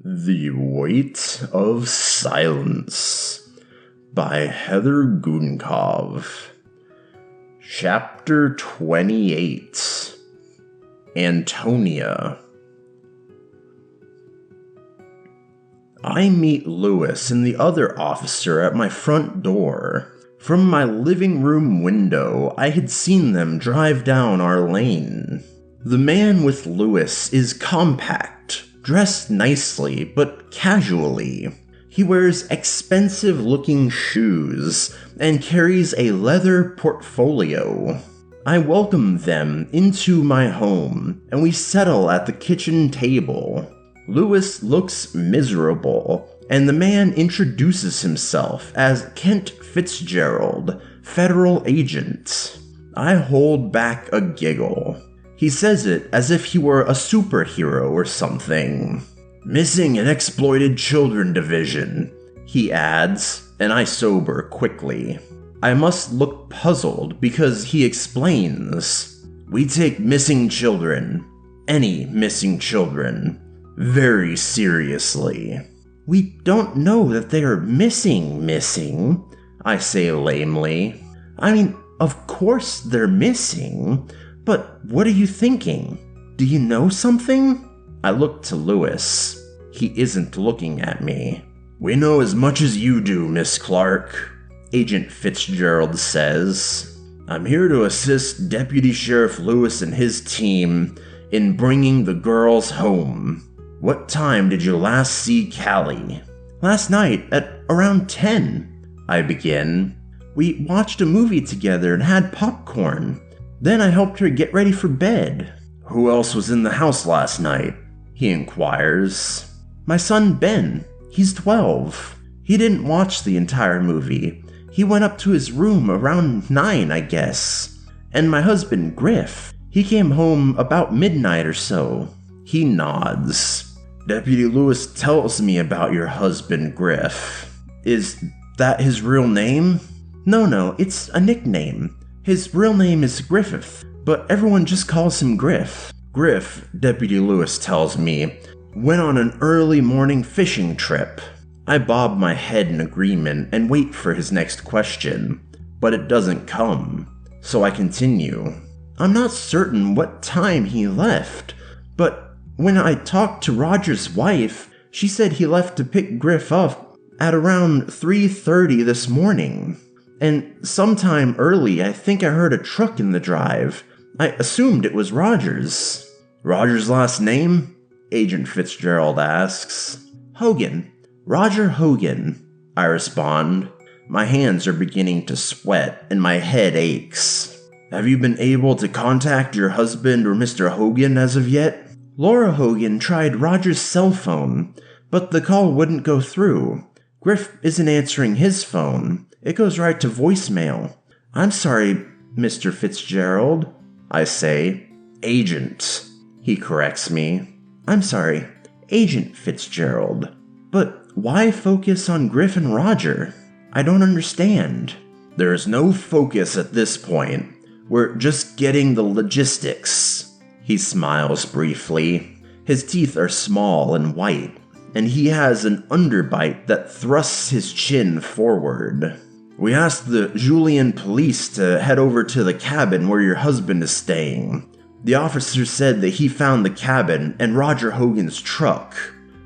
The Weight of Silence by Heather Gudenkauf. Chapter 28. Antonia. I meet Lewis and the other officer at my front door. From my living room window, I had seen them drive down our lane. The man with Lewis is compact, dressed nicely but casually. He wears expensive-looking shoes and carries a leather portfolio. I welcome them into my home, and we settle at the kitchen table. Lewis looks miserable, and the man introduces himself as Kent Fitzgerald, federal agent. I hold back a giggle. He says it as if he were a superhero or something. Missing and Exploited Children Division, he adds, and I sober quickly. I must look puzzled because he explains. We take missing children, any missing children, very seriously. We don't know that they are missing, I say lamely. I mean, of course they're missing. But what are you thinking? Do you know something? I look to Lewis. He isn't looking at me. We know as much as you do, Miss Clark, Agent Fitzgerald says. I'm here to assist Deputy Sheriff Lewis and his team in bringing the girls home. What time did you last see Callie? Last night at around 10, I begin. We watched a movie together and had popcorn. Then I helped her get ready for bed. Who else was in the house last night? He inquires. My son Ben. He's 12. He didn't watch the entire movie. He went up to his room around 9, I guess. And my husband, Griff. He came home about midnight or so. He nods. Deputy Lewis tells me about your husband, Griff. Is that his real name? No, it's a nickname. His real name is Griffith, but everyone just calls him Griff. Griff, Deputy Lewis tells me, went on an early morning fishing trip. I bob my head in agreement and wait for his next question, but it doesn't come, so I continue. I'm not certain what time he left, but when I talked to Roger's wife, she said he left to pick Griff up at around 3:30 this morning. And sometime early, I think I heard a truck in the drive. I assumed it was Roger's. Roger's last name? Agent Fitzgerald asks. Hogan. Roger Hogan, I respond. My hands are beginning to sweat and my head aches. Have you been able to contact your husband or Mr. Hogan as of yet? Laura Hogan tried Roger's cell phone, but the call wouldn't go through. Griff isn't answering his phone. It goes right to voicemail. I'm sorry, Mr. Fitzgerald, I say. Agent, he corrects me. I'm sorry, Agent Fitzgerald. But why focus on Griff and Roger? I don't understand. There is no focus at this point. We're just getting the logistics. He smiles briefly. His teeth are small and white, and he has an underbite that thrusts his chin forward. We asked the Julian police to head over to the cabin where your husband is staying. The officer said that he found the cabin and Roger Hogan's truck.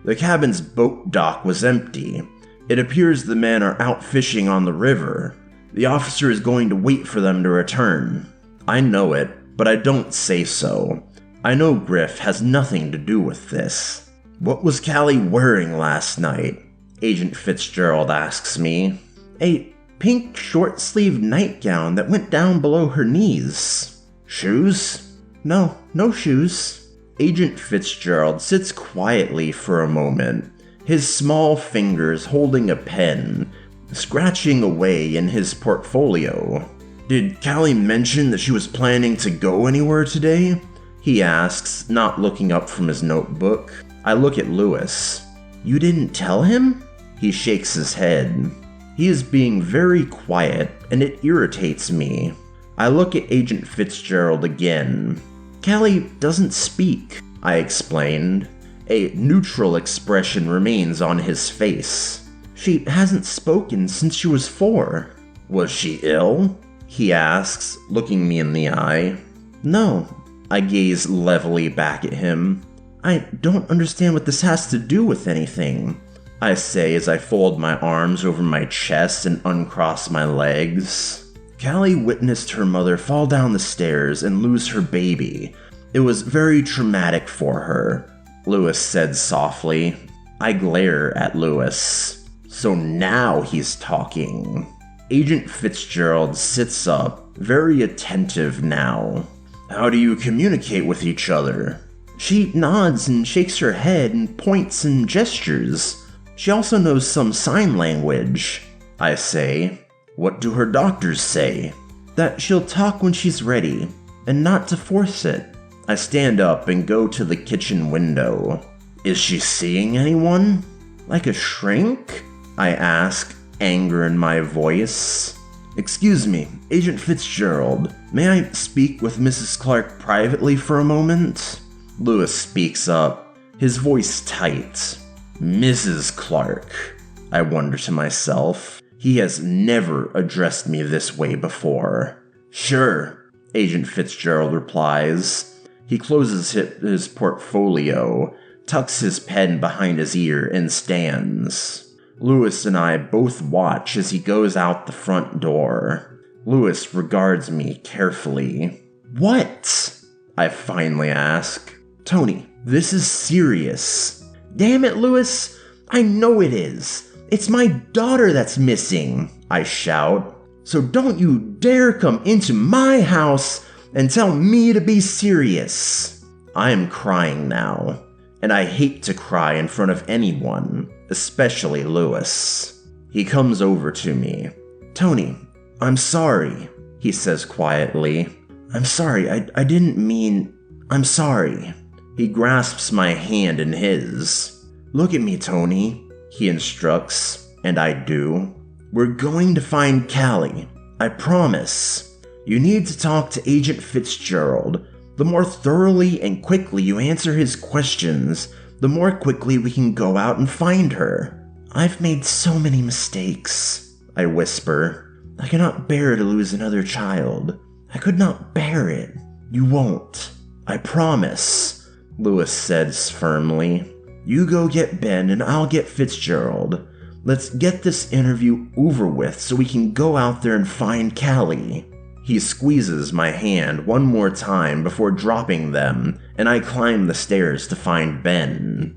The cabin's boat dock was empty. It appears the men are out fishing on the river. The officer is going to wait for them to return. I know it, but I don't say so. I know Griff has nothing to do with this. What was Callie wearing last night? Agent Fitzgerald asks me. A pink short-sleeved nightgown that went down below her knees. Shoes? No shoes. Agent Fitzgerald sits quietly for a moment, his small fingers holding a pen, scratching away in his portfolio. Did Callie mention that she was planning to go anywhere today? He asks, not looking up from his notebook. I look at Lewis. You didn't tell him? He shakes his head. He is being very quiet, and it irritates me. I look at Agent Fitzgerald again. Callie doesn't speak, I explained. A neutral expression remains on his face. She hasn't spoken since she was 4. Was she ill? He asks, looking me in the eye. No. I gaze levelly back at him. I don't understand what this has to do with anything, I say as I fold my arms over my chest and uncross my legs. Callie witnessed her mother fall down the stairs and lose her baby. It was very traumatic for her, Lewis said softly. I glare at Lewis. So now he's talking. Agent Fitzgerald sits up, very attentive now. How do you communicate with each other? She nods and shakes her head and points and gestures. She also knows some sign language, I say. What do her doctors say? That she'll talk when she's ready, and not to force it. I stand up and go to the kitchen window. Is she seeing anyone? Like a shrink? I ask, anger in my voice. Excuse me, Agent Fitzgerald, may I speak with Mrs. Clark privately for a moment? Lewis speaks up, his voice tight. Mrs. Clark. I wonder to myself. He has never addressed me this way before. Sure, Agent Fitzgerald replies. He closes his portfolio, tucks his pen behind his ear, and stands. Lewis and I both watch as he goes out the front door. Lewis regards me carefully. What? I finally ask. Tony, this is serious. Damn it, Lewis. I know it is. It's my daughter that's missing, I shout. So don't you dare come into my house and tell me to be serious. I am crying now, and I hate to cry in front of anyone, especially Lewis. He comes over to me. Tony, I'm sorry, he says quietly. I'm sorry, I didn't mean... I'm sorry. He grasps my hand in his. Look at me, Tony, he instructs, and I do. We're going to find Callie, I promise. You need to talk to Agent Fitzgerald. The more thoroughly and quickly you answer his questions, the more quickly we can go out and find her. I've made so many mistakes, I whisper. I cannot bear to lose another child. I could not bear it. You won't. I promise, Lewis says firmly. You go get Ben and I'll get Fitzgerald. Let's get this interview over with so we can go out there and find Callie. He squeezes my hand one more time before dropping them, and I climb the stairs to find Ben.